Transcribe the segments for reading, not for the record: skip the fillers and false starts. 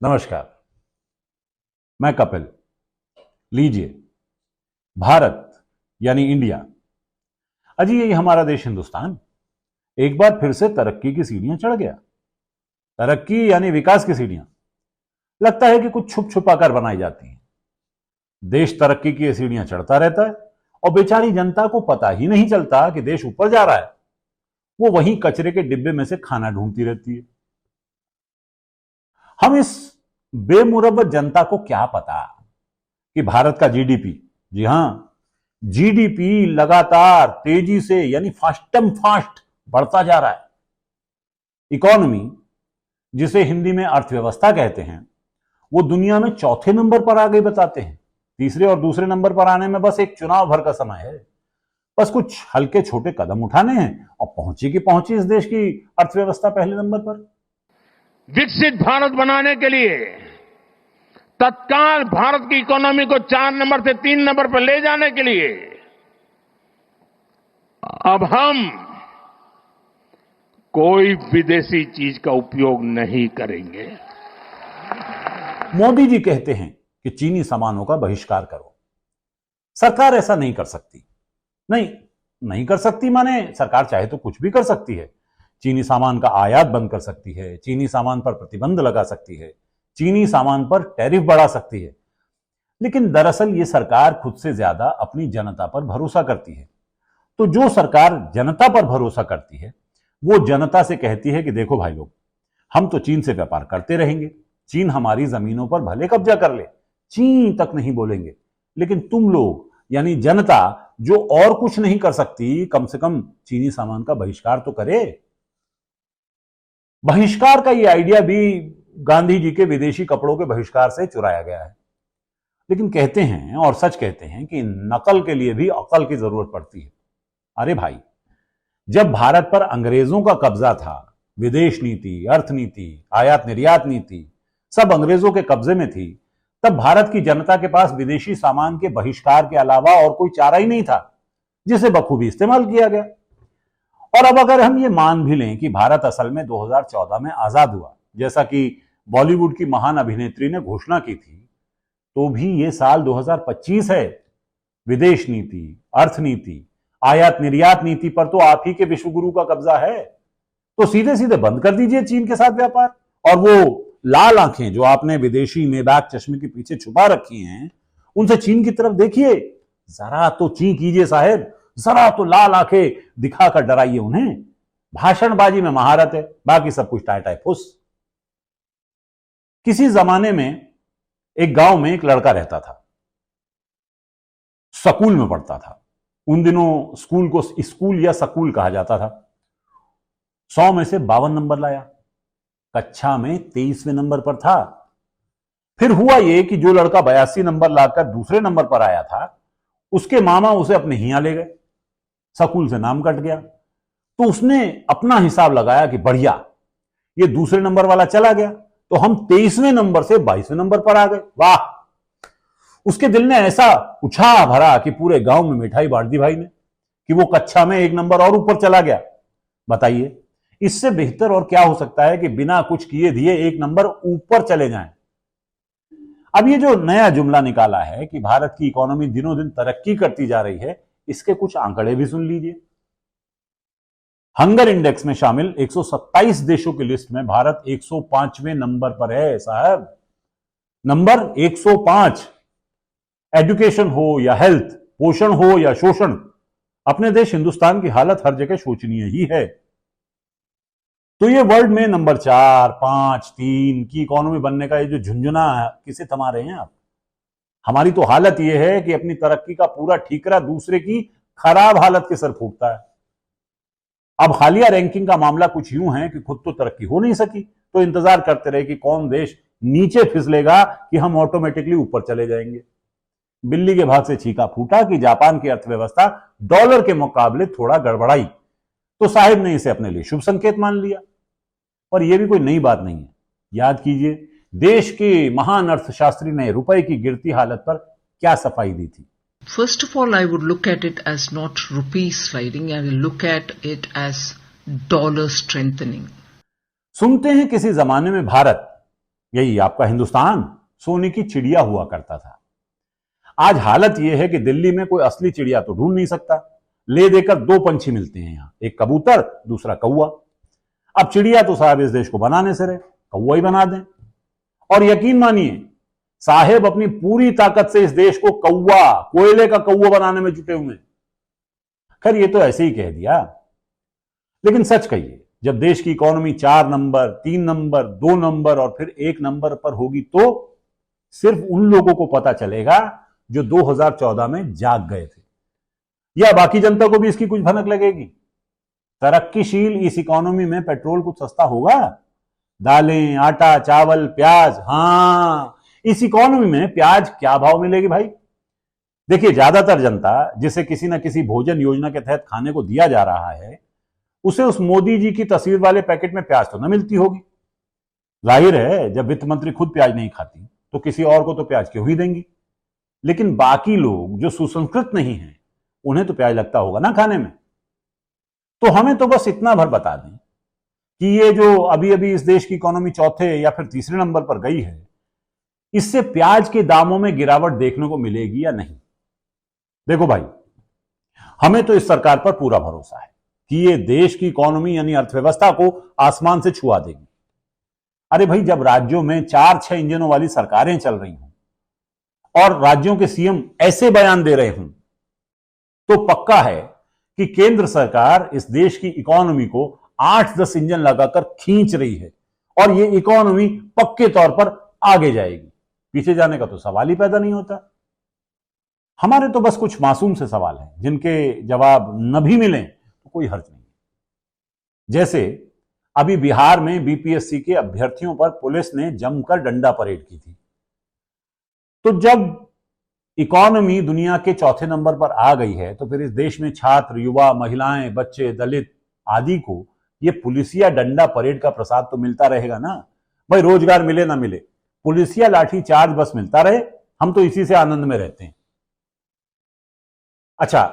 नमस्कार। मैं कपिल। लीजिए, भारत यानी इंडिया, अजी यही हमारा देश हिंदुस्तान एक बार फिर से तरक्की की सीढ़ियां चढ़ गया। तरक्की यानी विकास की सीढ़ियां लगता है कि कुछ छुप छुपा कर बनाई जाती हैं। देश तरक्की की ये सीढ़ियां चढ़ता रहता है और बेचारी जनता को पता ही नहीं चलता कि देश ऊपर जा रहा है। वो वहीं कचरे के डिब्बे में से खाना ढूंढती रहती है। हम इस बेमुरब्बत जनता को क्या पता कि भारत का जीडीपी, जी हां, जीडीपी लगातार तेजी से यानी फास्टम फास्ट बढ़ता जा रहा है। इकोनॉमी, जिसे हिंदी में अर्थव्यवस्था कहते हैं, वो दुनिया में चौथे नंबर पर आ गई बताते हैं। तीसरे और दूसरे नंबर पर आने में बस एक चुनाव भर का समय है। बस कुछ हल्के छोटे कदम उठाने हैं और पहुंची की पहुंची इस देश की अर्थव्यवस्था पहले नंबर पर। विकसित भारत बनाने के लिए तत्काल भारत की इकोनॉमी को 4 नंबर से 3 नंबर पर ले जाने के लिए अब हम कोई विदेशी चीज का उपयोग नहीं करेंगे। मोदी जी कहते हैं कि चीनी सामानों का बहिष्कार करो। सरकार ऐसा नहीं कर सकती। नहीं कर सकती माने सरकार चाहे तो कुछ भी कर सकती है। चीनी सामान का आयात बंद कर सकती है, चीनी सामान पर प्रतिबंध लगा सकती है, चीनी सामान पर टैरिफ बढ़ा सकती है। लेकिन दरअसल ये सरकार खुद से ज्यादा अपनी जनता पर भरोसा करती है। तो जो सरकार जनता पर भरोसा करती है वो जनता से कहती है कि देखो भाई लोग, हम तो चीन से व्यापार करते रहेंगे, चीन हमारी जमीनों पर भले कब्जा कर ले, चीन तक नहीं बोलेंगे, लेकिन तुम लोग यानी जनता जो और कुछ नहीं कर सकती, कम से कम चीनी सामान का बहिष्कार तो करे। बहिष्कार का यह आइडिया भी गांधी जी के विदेशी कपड़ों के बहिष्कार से चुराया गया है। लेकिन कहते हैं और सच कहते हैं कि नकल के लिए भी अकल की जरूरत पड़ती है। अरे भाई, जब भारत पर अंग्रेजों का कब्जा था, विदेश नीति, अर्थनीति, आयात निर्यात नीति सब अंग्रेजों के कब्जे में थी, तब भारत की जनता के पास विदेशी सामान के बहिष्कार के अलावा और कोई चारा ही नहीं था, जिसे बखूबी इस्तेमाल किया गया। और अब अगर हम ये मान भी लें कि भारत असल में 2014 में आजाद हुआ, जैसा कि बॉलीवुड की महान अभिनेत्री ने घोषणा की थी, तो भी ये साल 2025 है। विदेश नीति, अर्थनीति, आयात निर्यात नीति पर तो आप ही के विश्वगुरु का कब्जा है। तो सीधे सीधे बंद कर दीजिए चीन के साथ व्यापार। और वो लाल आंखें जो आपने विदेशी मेबाक चश्मे के पीछे छुपा रखी हैं, उनसे चीन की तरफ देखिए, जरा तो ची कीजिए साहेब, जरा तो लाल आंखें दिखाकर डराइए उन्हें। भाषणबाजी में महारत है, बाकी सब कुछ टाई टाई फुस। किसी जमाने में एक गांव में एक लड़का रहता था, स्कूल में पढ़ता था। उन दिनों स्कूल को स्कूल या सकूल कहा जाता था। 100 में से 52 नंबर लाया, कक्षा में 23वें नंबर पर था। फिर हुआ यह कि जो लड़का 82 नंबर लाकर दूसरे नंबर पर आया था, उसके मामा उसे अपने हियां ले गए, स्कूल से नाम कट गया। तो उसने अपना हिसाब लगाया कि बढ़िया, ये दूसरे नंबर वाला चला गया तो हम 23वें नंबर से 22वें नंबर पर आ गए। वाह! उसके दिल ने ऐसा उत्साह भरा कि पूरे गांव में मिठाई बांट दी भाई ने कि वो कक्षा में 1 नंबर और ऊपर चला गया। बताइए, इससे बेहतर और क्या हो सकता है कि बिना कुछ किए दिए 1 नंबर ऊपर चले जाएं। अब ये जो नया जुमला निकाला है कि भारत की इकोनॉमी दिनों दिन तरक्की करती जा रही है, इसके कुछ आंकड़े भी सुन लीजिए। हंगर इंडेक्स में शामिल 127 देशों की लिस्ट में भारत 105वें नंबर पर है साहब। नंबर 105। एजुकेशन हो या हेल्थ, पोषण हो या शोषण, अपने देश हिंदुस्तान की हालत हर जगह शोचनीय ही है। तो ये वर्ल्ड में नंबर 4, 5, 3 की इकोनॉमी बनने का ये जो झुंझुना किसे थमा रहे हैं आप? हमारी तो हालत यह है कि अपनी तरक्की का पूरा ठीकरा दूसरे की खराब हालत के सर फूंकता है। अब हालिया रैंकिंग का मामला कुछ यूं है कि खुद तो तरक्की हो नहीं सकी, तो इंतजार करते रहे कि कौन देश नीचे फिसलेगा कि हम ऑटोमेटिकली ऊपर चले जाएंगे। बिल्ली के भाग से छीका फूटा कि जापान की अर्थव्यवस्था डॉलर के मुकाबले थोड़ा गड़बड़ाई, तो साहिब ने इसे अपने लिए शुभ संकेत मान लिया। और यह भी कोई नई बात नहीं है। याद कीजिए, देश के महान अर्थशास्त्री ने रुपए की गिरती हालत पर क्या सफाई दी थी। First of all, I would look at it as not rupee sliding, I will look at it as dollar strengthening. सुनते हैं किसी जमाने में भारत यही आपका हिंदुस्तान सोने की चिड़िया हुआ करता था। आज हालत यह है कि दिल्ली में कोई असली चिड़िया तो ढूंढ नहीं सकता। ले देकर दो पंछी मिलते हैं यहां, एक कबूतर, दूसरा कौवा। अब चिड़िया तो साहब इस देश को बनाने से रहे, कौवा ही बना दें। और यकीन मानिए साहेब अपनी पूरी ताकत से इस देश को कौवा, कोयले का कौवा बनाने में जुटे हुए हैं। खैर ये तो ऐसे ही कह दिया, लेकिन सच कहिए, जब देश की इकोनॉमी 4 नंबर, 3 नंबर, 2 नंबर और फिर 1 नंबर पर होगी तो सिर्फ उन लोगों को पता चलेगा जो 2014 में जाग गए थे, या बाकी जनता को भी इसकी कुछ भनक लगेगी। तरक्कीशील इस इकोनॉमी में पेट्रोल कुछ सस्ता होगा? दालें, आटा, चावल, प्याज, हां, इस इकोनॉमी में प्याज क्या भाव मिलेगी भाई? देखिए, ज्यादातर जनता जिसे किसी ना किसी भोजन योजना के तहत खाने को दिया जा रहा है, उसे उस मोदी जी की तस्वीर वाले पैकेट में प्याज तो न मिलती होगी। जाहिर है, जब वित्त मंत्री खुद प्याज नहीं खाती तो किसी और को तो प्याज क्यों ही देंगी। लेकिन बाकी लोग जो सुसंस्कृत नहीं हैं, उन्हें तो प्याज लगता होगा ना खाने में। तो हमें तो बस इतना भर बता दें कि ये जो अभी अभी इस देश की इकोनॉमी चौथे या फिर तीसरे नंबर पर गई है, इससे प्याज के दामों में गिरावट देखने को मिलेगी या नहीं। देखो भाई, हमें तो इस सरकार पर पूरा भरोसा है कि ये देश की इकोनॉमी यानी अर्थव्यवस्था को आसमान से छुआ देगी। अरे भाई, जब राज्यों में 4-6 इंजनों वाली सरकारें चल रही हों और राज्यों के सीएम ऐसे बयान दे रहे हों, तो पक्का है कि केंद्र सरकार इस देश की इकोनॉमी को 8-10 इंजन लगाकर खींच रही है और ये इकोनॉमी पक्के तौर पर आगे जाएगी। पीछे जाने का तो सवाल ही पैदा नहीं होता। हमारे तो बस कुछ मासूम से सवाल हैं जिनके जवाब न भी मिलें तो कोई हर्ज नहीं। जैसे अभी बिहार में बीपीएससी के अभ्यर्थियों पर पुलिस ने जमकर डंडा परेड की थी। तो जब इकोनॉमी दुनिया के चौथे नंबर पर आ गई है, तो फिर इस देश में छात्र, युवा, महिलाएं, बच्चे, दलित आदि को ये पुलिसिया डंडा परेड का प्रसाद तो मिलता रहेगा ना। भाई, रोजगार मिले ना मिले, पुलिसिया लाठी चार्ज बस मिलता रहे, हम तो इसी से आनंद में रहते हैं। अच्छा,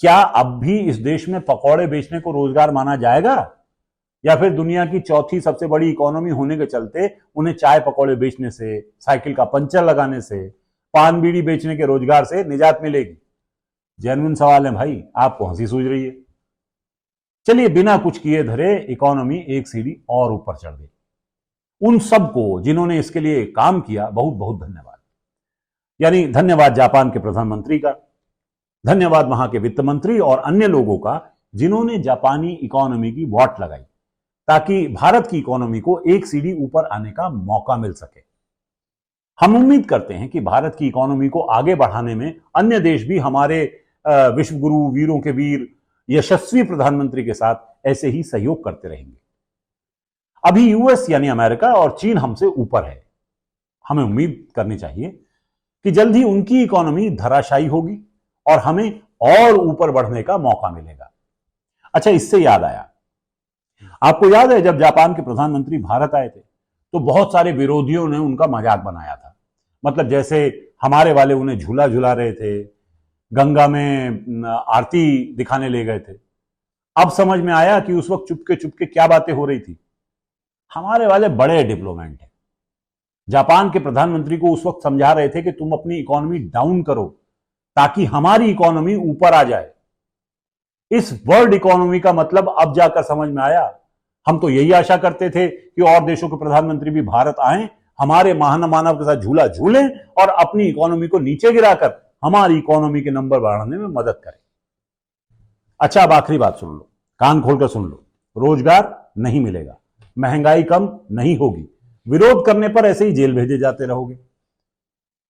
क्या अब भी इस देश में पकौड़े बेचने को रोजगार माना जाएगा, या फिर दुनिया की चौथी सबसे बड़ी इकोनॉमी होने के चलते उन्हें चाय पकौड़े बेचने से, साइकिल का पंचर लगाने से, पान बीड़ी बेचने के रोजगार से निजात मिलेगी? जेन्युइन सवाल है भाई, आपको हंसी सूझ रही है। चलिए, बिना कुछ किए धरे इकोनॉमी एक सीढ़ी और ऊपर चढ़ गई। उन सबको जिन्होंने इसके लिए काम किया, बहुत बहुत धन्यवाद। यानी धन्यवाद जापान के प्रधानमंत्री का, धन्यवाद वहां के वित्त मंत्री और अन्य लोगों का जिन्होंने जापानी इकोनॉमी की वाट लगाई ताकि भारत की इकोनॉमी को एक सीढ़ी ऊपर आने का मौका मिल सके। हम उम्मीद करते हैं कि भारत की इकोनॉमी को आगे बढ़ाने में अन्य देश भी हमारे विश्वगुरु, वीरों के वीर, यशस्वी प्रधानमंत्री के साथ ऐसे ही सहयोग करते रहेंगे। अभी यूएस यानी अमेरिका और चीन हमसे ऊपर है। हमें उम्मीद करनी चाहिए कि जल्द ही उनकी इकोनॉमी धराशायी होगी और हमें और ऊपर बढ़ने का मौका मिलेगा। अच्छा, इससे याद आया, आपको याद है जब जापान के प्रधानमंत्री भारत आए थे तो बहुत सारे विरोधियों ने उनका मजाक बनाया था। मतलब जैसे हमारे वाले उन्हें झूला झूला रहे थे, गंगा में आरती दिखाने ले गए थे। अब समझ में आया कि उस वक्त चुपके चुपके क्या बातें हो रही थी। हमारे वाले बड़े डिप्लोमेट हैं। जापान के प्रधानमंत्री को उस वक्त समझा रहे थे कि तुम अपनी इकोनॉमी डाउन करो ताकि हमारी इकोनॉमी ऊपर आ जाए। इस वर्ल्ड इकोनॉमी का मतलब अब जाकर समझ में आया। हम तो यही आशा करते थे कि और देशों के प्रधानमंत्री भी भारत आएं, हमारे महान-मानव के साथ झूला झूलें और अपनी इकोनॉमी को नीचे गिराकर हमारी इकोनॉमी के नंबर बढ़ाने में मदद करें। अच्छा, अब आखिरी बात सुन लो, कान खोलकर सुन लो। रोजगार नहीं मिलेगा, महंगाई कम नहीं होगी, विरोध करने पर ऐसे ही जेल भेजे जाते रहोगे,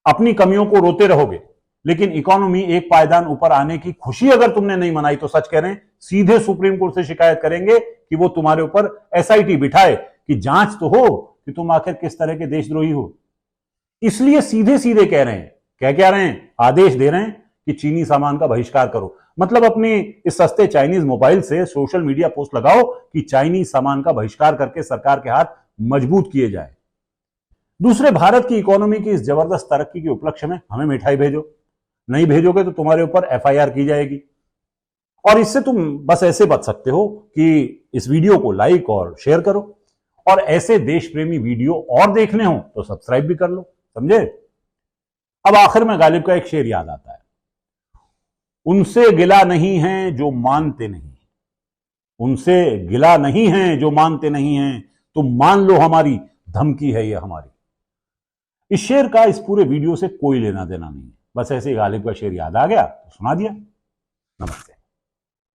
अपनी कमियों को रोते रहोगे, लेकिन इकोनॉमी एक पायदान ऊपर आने की खुशी अगर तुमने नहीं मनाई तो सच कह रहे हैं, सीधे सुप्रीम कोर्ट से शिकायत करेंगे कि वो तुम्हारे ऊपर एसआईटी बिठाए कि जांच तो हो कि तुम आखिर किस तरह के देशद्रोही हो। इसलिए सीधे सीधे कह रहे हैं, क्या रहे हैं, आदेश दे रहे हैं कि चीनी सामान का बहिष्कार करो। मतलब अपने इस सस्ते चाइनीज मोबाइल से सोशल मीडिया पोस्ट लगाओ कि चाइनीज सामान का बहिष्कार करके सरकार के हाथ मजबूत किए जाए। दूसरे, भारत की इकोनॉमी की इस जबरदस्त तरक्की के उपलक्ष्य में हमें मिठाई भेजो। नहीं भेजोगे तो तुम्हारे ऊपर एफआईआर की जाएगी। और इससे तुम बस ऐसे बच सकते हो कि इस वीडियो को लाइक और शेयर करो और ऐसे देश प्रेमी वीडियो और देखने हो तो सब्सक्राइब भी कर लो, समझे। अब आखिर में गालिब का एक शेर याद आता है, उनसे गिला नहीं है जो मानते नहीं, उनसे गिला नहीं है जो मानते नहीं है, तुम मान लो हमारी धमकी है ये हमारी। इस शेर का इस पूरे वीडियो से कोई लेना देना नहीं है, बस ऐसे गालिब का शेर याद आ गया तो सुना दिया। नमस्ते।